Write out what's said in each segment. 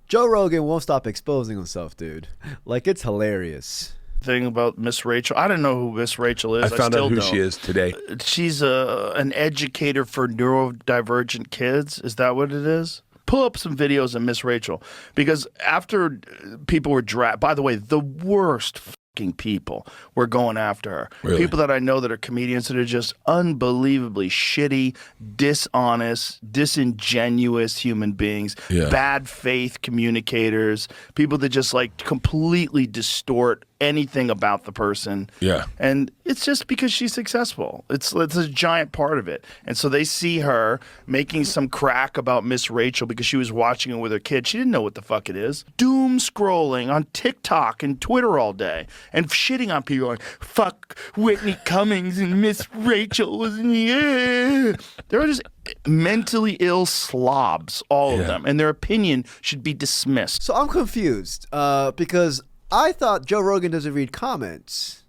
Joe Rogan won't stop exposing himself, dude. Like, it's hilarious. Thing about Miss Rachel. I don't know who Miss Rachel is. I found out who she is today. She's an educator for neurodivergent kids. Is that what it is? Pull up some videos of Miss Rachel, because after people were dragged, by the way, the worst fucking people were going after her. Really? People that I know that are comedians that are just unbelievably shitty, dishonest, disingenuous human beings, bad faith communicators, people that just like completely distort anything about the person. Yeah. And it's just because she's successful. It's a giant part of it. And so they see her making some crack about Miss Rachel because she was watching it with her kid. She didn't know what the fuck it is. Doom scrolling on TikTok and Twitter all day and shitting on people like, fuck Whitney Cummings and Miss Rachel was in the air. They're just mentally ill slobs, all of them. And their opinion should be dismissed. So I'm confused because I thought Joe Rogan doesn't read comments.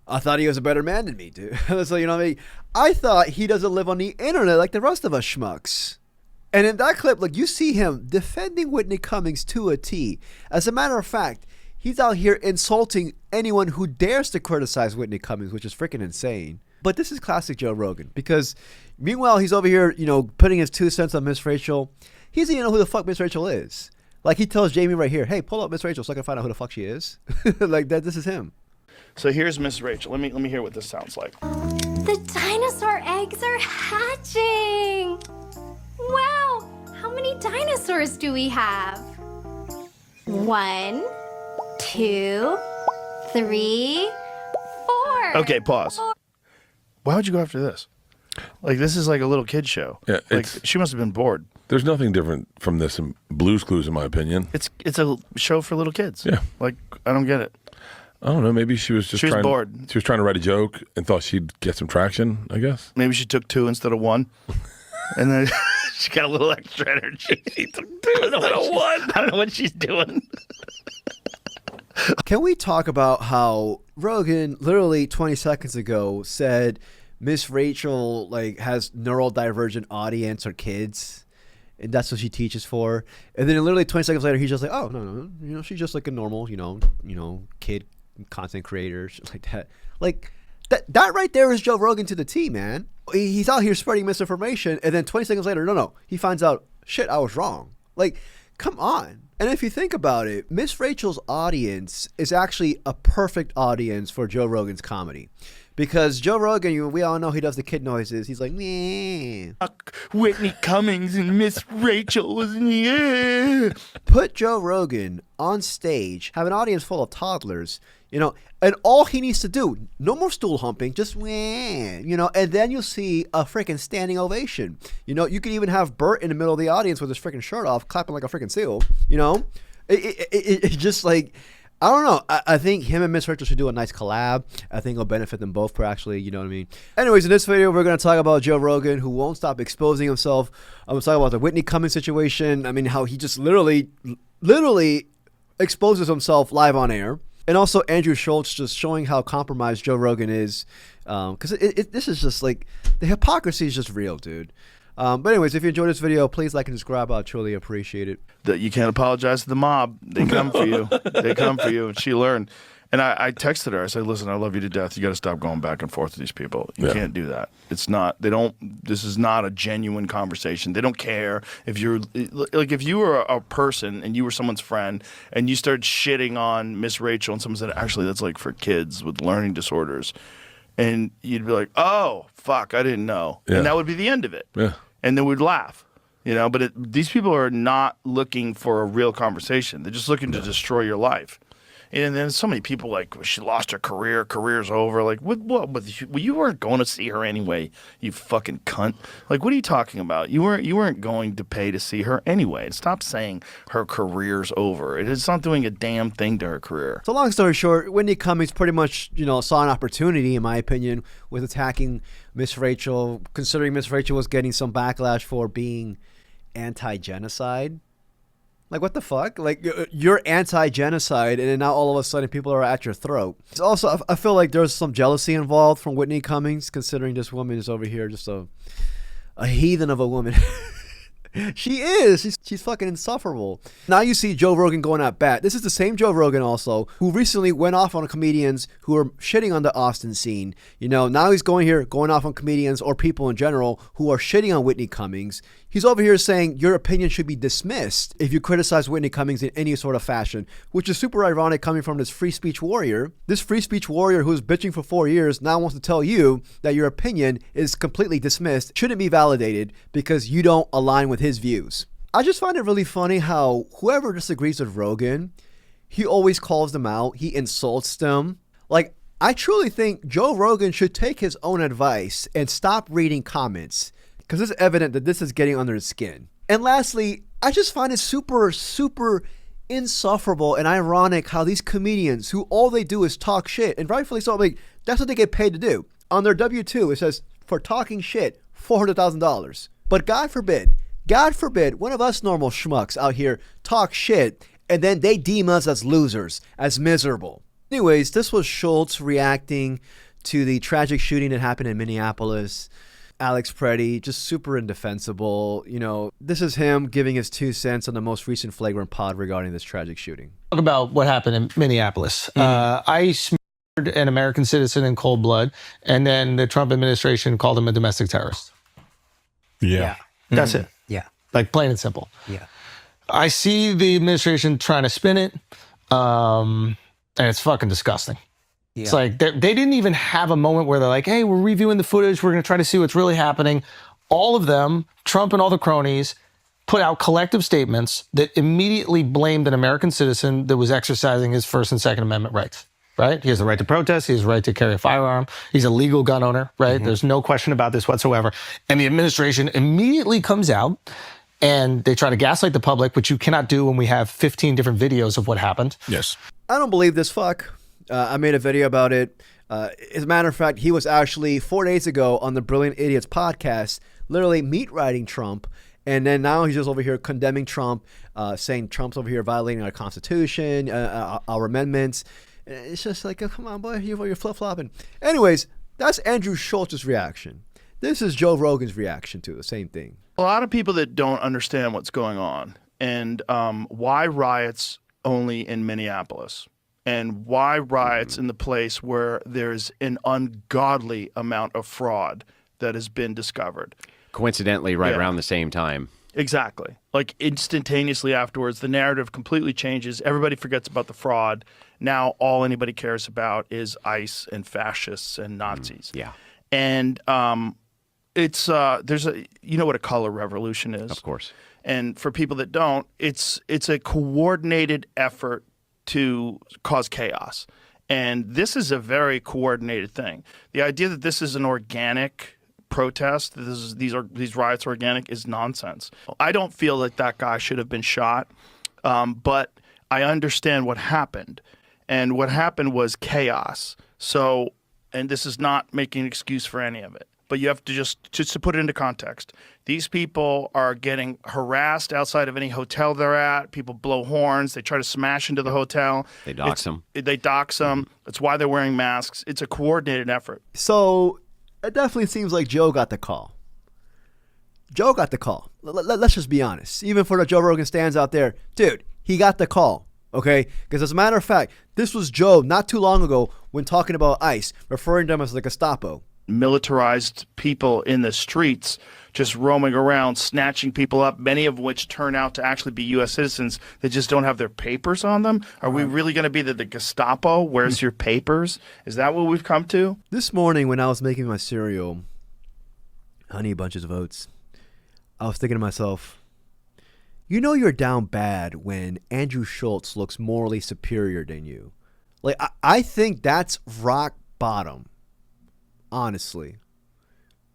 I thought he was a better man than me, dude. So, you know what I mean? I thought he doesn't live on the internet like the rest of us schmucks. And in that clip, like, you see him defending Whitney Cummings to a T. As a matter of fact, he's out here insulting anyone who dares to criticize Whitney Cummings, which is freaking insane. But this is classic Joe Rogan, because meanwhile, he's over here, you know, putting his 2 cents on Miss Rachel. He doesn't even know who the fuck Miss Rachel is. Like, he tells Jamie right here, hey, pull up Miss Rachel so I can find out who the fuck she is. Like, that. This is him. So here's Miss Rachel. Let me hear what this sounds like. The dinosaur eggs are hatching. Wow, how many dinosaurs do we have? 1, 2, 3, 4. Okay, pause. Why would you go after this? Like, this is like a little kid show. Yeah, like, she must have been bored. There's nothing different from this in Blue's Clues, in my opinion. It's a show for little kids. Yeah. Like, I don't get it. I don't know. Maybe she was just bored. She was trying to write a joke and thought she'd get some traction, I guess. Maybe she took 2 instead of 1. And then she got a little extra energy. She took 2 instead of 1. I don't know what she's doing. Can we talk about how Rogan literally 20 seconds ago said Miss Rachel like has neurodivergent audience or kids, and that's what she teaches for? And then literally 20 seconds later, he's just like, oh, no, you know, she's just like a normal, you know, kid content creator, shit like that. Like, that right there is Joe Rogan to the T, man. He's out here spreading misinformation, and then 20 seconds later, no, he finds out, shit, I was wrong. Like, come on. And if you think about it, Miss Rachel's audience is actually a perfect audience for Joe Rogan's comedy. Because Joe Rogan, we all know he does the kid noises. He's like, meh. Whitney Cummings and Miss Rachel was in the air. Put Joe Rogan on stage, have an audience full of toddlers, you know, and all he needs to do, no more stool humping, just meh, you know, and then you'll see a freaking standing ovation. You know, you could even have Bert in the middle of the audience with his freaking shirt off, clapping like a freaking seal, you know. It's just like, I don't know. I think him and Miss Rachel should do a nice collab. I think it'll benefit them both, actually. You know what I mean? Anyways, in this video, we're going to talk about Joe Rogan, who won't stop exposing himself. I'm going to talk about the Whitney Cummings situation. I mean, how he just literally exposes himself live on air. And also Andrew Schulz just showing how compromised Joe Rogan is. Because this is just like, the hypocrisy is just real, dude. But anyways, if you enjoyed this video, please like and subscribe. I'll truly appreciate it. You can't apologize to the mob. They come for you. They come for you. And she learned. And I texted her. I said, listen, I love you to death. You got to stop going back and forth with these people. You can't do that. It's not, this is not a genuine conversation. They don't care if you're, like, if you were a person and you were someone's friend and you started shitting on Miss Rachel and someone said, actually, that's like for kids with learning disorders. And you'd be like, oh, fuck, I didn't know. Yeah. And that would be the end of it. Yeah. And then we'd laugh. You know, but these people are not looking for a real conversation. They're just looking to destroy your life. And then so many people like, she lost her career's over. Like, what? Well, you weren't going to see her anyway, you fucking cunt. Like, what are you talking about? You weren't going to pay to see her anyway. Stop saying her career's over. It's not doing a damn thing to her career. So long story short, Whitney Cummings pretty much, you know, saw an opportunity, in my opinion, with attacking Miss Rachel, considering Miss Rachel was getting some backlash for being anti-genocide. Like, what the fuck? Like, you're anti-genocide, and then now all of a sudden people are at your throat. It's also, I feel like there's some jealousy involved from Whitney Cummings, considering this woman is over here just a heathen of a woman. She is. She's fucking insufferable. Now you see Joe Rogan going at bat. This is the same Joe Rogan also who recently went off on comedians who are shitting on the Austin scene. You know, now he's going off on comedians or people in general who are shitting on Whitney Cummings. He's over here saying your opinion should be dismissed if you criticize Whitney Cummings in any sort of fashion, which is super ironic coming from this free speech warrior. This free speech warrior who's bitching for 4 years now wants to tell you that your opinion is completely dismissed, shouldn't be validated because you don't align with his views. I just find it really funny how whoever disagrees with Rogan, he always calls them out. He insults them. Like, I truly think Joe Rogan should take his own advice and stop reading comments, because it's evident that this is getting under his skin. And lastly, I just find it super, super insufferable and ironic how these comedians who all they do is talk shit, and rightfully so, like, that's what they get paid to do. On their W-2, it says, for talking shit, $400,000. But God forbid, one of us normal schmucks out here talk shit, and then they deem us as losers, as miserable. Anyways, this was Schulz reacting to the tragic shooting that happened in Minneapolis. Alex Preddy, just super indefensible. You know, this is him giving his 2 cents on the most recent flagrant pod regarding this tragic shooting. Talk about what happened in Minneapolis. ICE murdered an American citizen in cold blood, and then the Trump administration called him a domestic terrorist. Yeah. That's it. Yeah. Like, plain and simple. Yeah. I see the administration trying to spin it, and it's fucking disgusting. Yeah. It's like they didn't even have a moment where they're like, hey, we're reviewing the footage. We're going to try to see what's really happening. All of them, Trump and all the cronies, put out collective statements that immediately blamed an American citizen that was exercising his First and Second Amendment rights, right? He has the right to protest. He has the right to carry a firearm. He's a legal gun owner, right? There's no question about this whatsoever. And the administration immediately comes out and they try to gaslight the public, which you cannot do when we have 15 different videos of what happened. Yes. I don't believe this fuck. I made a video about it. As a matter of fact, he was actually 4 days ago on the Brilliant Idiots podcast, literally meat riding Trump. And then now he's just over here condemning Trump, saying Trump's over here violating our Constitution, our amendments. It's just like, oh, come on, boy, you're flip-flopping. Anyways, that's Andrew Schultz's reaction. This is Joe Rogan's reaction to the same thing. A lot of people that don't understand what's going on and why riots only in Minneapolis. And why riots in the place where there's an ungodly amount of fraud that has been discovered. Coincidentally, right around the same time. Exactly. Like instantaneously afterwards, the narrative completely changes. Everybody forgets about the fraud. Now all anybody cares about is ICE and fascists and Nazis. Yeah. And it's there's a, you know what a color revolution is? Of course. And for people that don't, it's a coordinated effort to cause chaos. And this is a very coordinated thing. The idea that this is an organic protest, that these riots are organic, is nonsense. I don't feel that that guy should have been shot, but I understand what happened. And what happened was chaos. So, and this is not making an excuse for any of it, but you have to just to put it into context. These people are getting harassed outside of any hotel they're at. People blow horns. They try to smash into the hotel. They dox them. They dox them. That's why they're wearing masks. It's a coordinated effort. So it definitely seems like Joe got the call. Joe got the call. Let's just be honest. Even for the Joe Rogan stands out there, dude, he got the call. Okay? Because as a matter of fact, this was Joe not too long ago when talking about ICE, referring to them as the Gestapo. Militarized people in the streets just roaming around, snatching people up, many of which turn out to actually be U.S. citizens that just don't have their papers on them. Are we really going to be the Gestapo? Where's your papers? Is that what we've come to? This morning when I was making my cereal, Honey Bunches of Oats, I was thinking to myself, you know you're down bad when Andrew Schulz looks morally superior than you. Like, I think that's rock bottom. Honestly.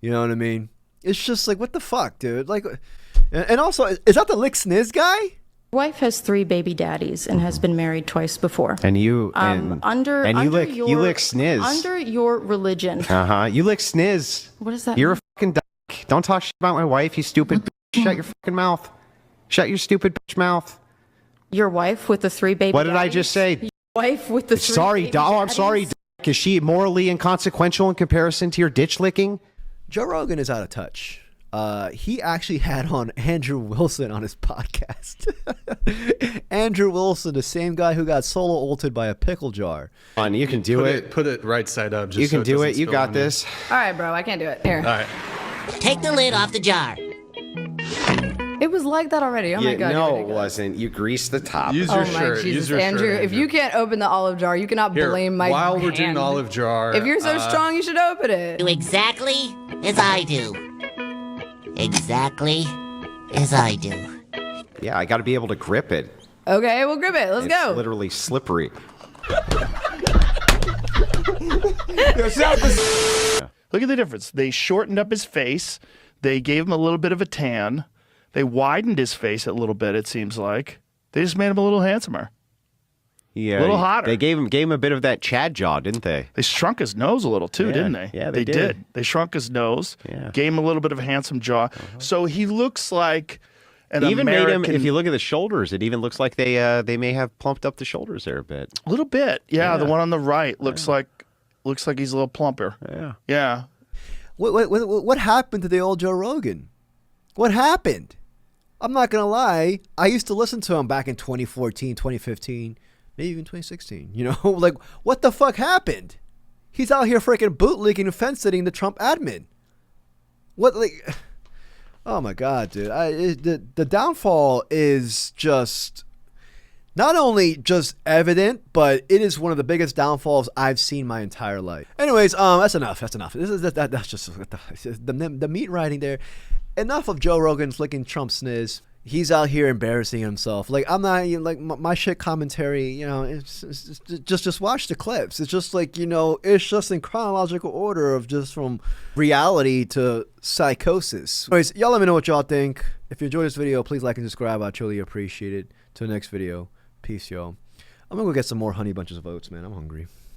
You know what I mean? It's just like, what the fuck, dude? Like, and also, is that the Lick Sniz guy? Wife has 3 baby daddies and has been married twice before. And you under you lick sniz. Under your religion. You lick sniz. What is that? You're a fucking duck. Don't talk shit about my wife, you stupid bitch. Shut your fucking mouth. Shut your stupid bitch mouth. Your wife with the 3 baby What did daddies? I just say? Your wife with the 3 Sorry, baby I'm daddies? sorry, duck. Is she morally inconsequential in comparison to your ditch licking? Joe Rogan is out of touch. he actually had on Andrew Wilson on his podcast. Andrew Wilson, the same guy who got solo ulted by a pickle jar. You can do it. Put it right side up. Just You so can do doesn't it. You spill got on you. this. All right, bro, I can't do it. Here. All right. Take the lid off the jar. It was like that already. Oh my god. No, you're it ridiculous. wasn't. You greased the top. Use Oh your my shirt. Jesus, Use your Andrew! shirt, If you can't open the olive jar, you cannot Here, blame my while we're doing hand. olive jar. If you're so strong, you should open it. Do exactly as I do. Exactly as I do. Yeah, I got to be able to grip it. Okay, we'll grip it. Let's It's go. literally slippery. Look at the difference. They shortened up his face. They gave him a little bit of a tan. They widened his face a little bit, it seems like. They just made him a little handsomer. Yeah, A little hotter. They gave him a bit of that Chad jaw, didn't they? They shrunk his nose a little too, Yeah. didn't they? Yeah, they did. They shrunk his nose. Yeah. Gave him a little bit of a handsome jaw. So he looks like an Even American. made him. If you look at the shoulders, it even looks like they may have plumped up the shoulders there a bit. a little bit. Yeah, the Yeah. one on the right looks like he's a little plumper. Yeah. Yeah. What happened to the old Joe Rogan? What happened? I'm not going to lie. I used to listen to him back in 2014, 2015, maybe even 2016. You know, like, what the fuck happened? He's out here freaking bootlegging and fence sitting the Trump admin. What, like, oh my God, dude. The downfall is just not only just evident, but it is one of the biggest downfalls I've seen my entire life. Anyways, that's enough. That's enough. That's just the meat riding there. Enough of Joe Rogan flicking Trump's sniz. He's out here embarrassing himself. Like, I'm not like my shit commentary. You know, it's just watch the clips. It's just like, you know, it's just in chronological order of just from reality to psychosis. Anyways, y'all let me know what y'all think. If you enjoyed this video, please like and subscribe. I truly appreciate it. Till next video, peace, y'all. I'm gonna go get some more honey bunches of oats, man. I'm hungry.